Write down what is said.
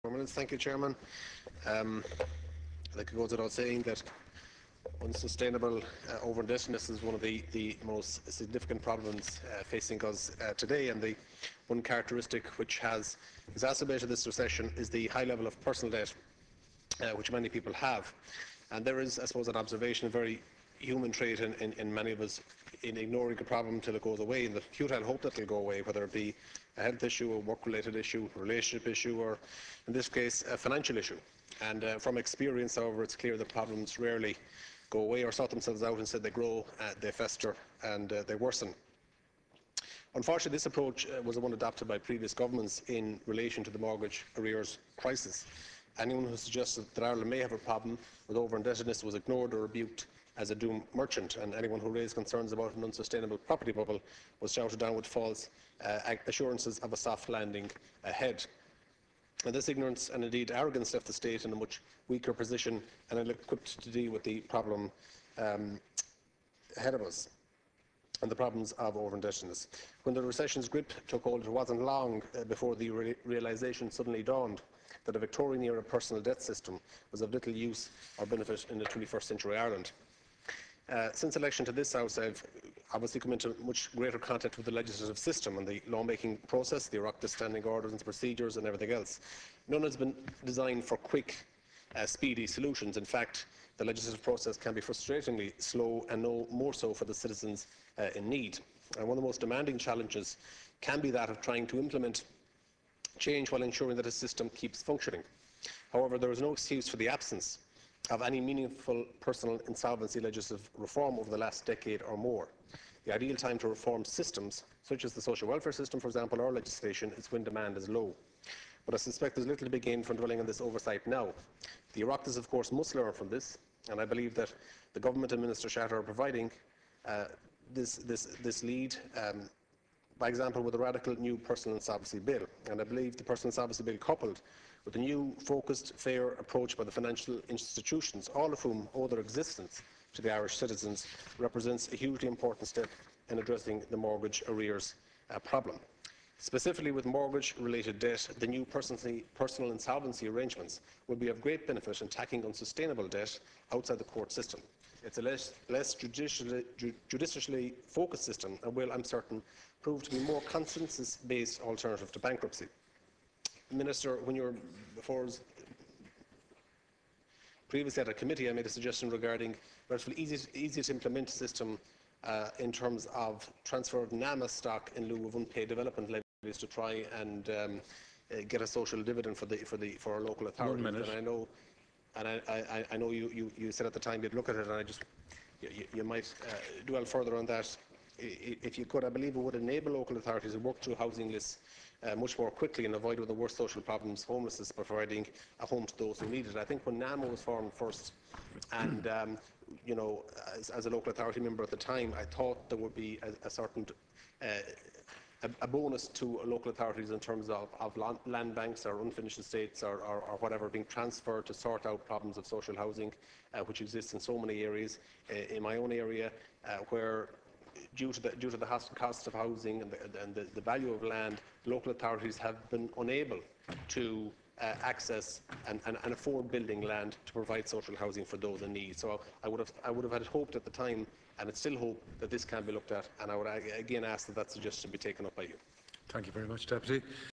Thank you, Chairman. I think it goes without saying that unsustainable over-indebtedness is one of the most significant problems facing us today, and the one characteristic which has exacerbated this recession is the high level of personal debt which many people have. And there is, I suppose, an observation, a very human trait in many of us, in ignoring a problem until it goes away, in the futile hope that it will go away, whether it be a health issue, a work-related issue, a relationship issue, or in this case a financial issue. And from experience, however, it's clear that problems rarely go away or sort themselves out. Instead, they grow, they fester, and they worsen. Unfortunately, this approach was the one adopted by previous governments in relation to the mortgage arrears crisis. Anyone who suggested that Ireland may have a problem with over-indebtedness was ignored or rebuked as a doomed merchant, and anyone who raised concerns about an unsustainable property bubble was shouted down with false assurances of a soft landing ahead. And this ignorance and indeed arrogance left the state in a much weaker position and ill-equipped to deal with the problem ahead of us and the problems of over-indebtedness. When the recession's grip took hold, it wasn't long before the realisation suddenly dawned that a Victorian-era personal debt system was of little use or benefit in the 21st century Ireland. Since election to this House, I've obviously come into much greater contact with the legislative system and the lawmaking process, the Oireachtas standing orders and procedures and everything else. None has been designed for quick, speedy solutions. In fact, the legislative process can be frustratingly slow, and no more so for the citizens in need. And one of the most demanding challenges can be that of trying to implement change while ensuring that a system keeps functioning. However, there is no excuse for the absence of any meaningful personal insolvency legislative reform over the last decade or more. The ideal time to reform systems, such as the social welfare system, for example, or legislation, is when demand is low. But I suspect there's little to be gained from dwelling on this oversight now. The Oireachtas, of course, must learn from this, and I believe that the Government and Minister Shatter are providing this lead, by example, with a radical new personal insolvency bill. And I believe the personal insolvency bill, coupled with a new, focused, fair approach by the financial institutions, all of whom owe their existence to the Irish citizens, represents a hugely important step in addressing the mortgage arrears problem. Specifically with mortgage-related debt, the new personal insolvency arrangements will be of great benefit in tackling unsustainable debt outside the court system. It's a less judicially focused system and will, I'm certain, prove to be a more consensus-based alternative to bankruptcy. Minister, when you were before us previously at a committee, I made a suggestion regarding a relatively easy to implement system in terms of transfer of NAMA stock in lieu of unpaid development levies to try and get a social dividend for our local authorities. 1 minute. And I know you said at the time you'd look at it, and you might dwell further on that if you could. I believe it would enable local authorities to work through housing lists much more quickly and avoid one of the worst social problems, homelessness, by providing a home to those who need it. I think when NAMA was formed first, and you know, as a local authority member at the time, I thought there would be a certain a bonus to local authorities in terms of land banks or unfinished estates or whatever being transferred to sort out problems of social housing, which exists in so many areas. In my own area, where due to the cost of housing and the value of land, local authorities have been unable to access and afford building land to provide social housing for those in need. So I would have had hoped at the time, and it's still hope, that this can be looked at, and I would again ask that that suggestion be taken up by you. Thank you very much, Deputy.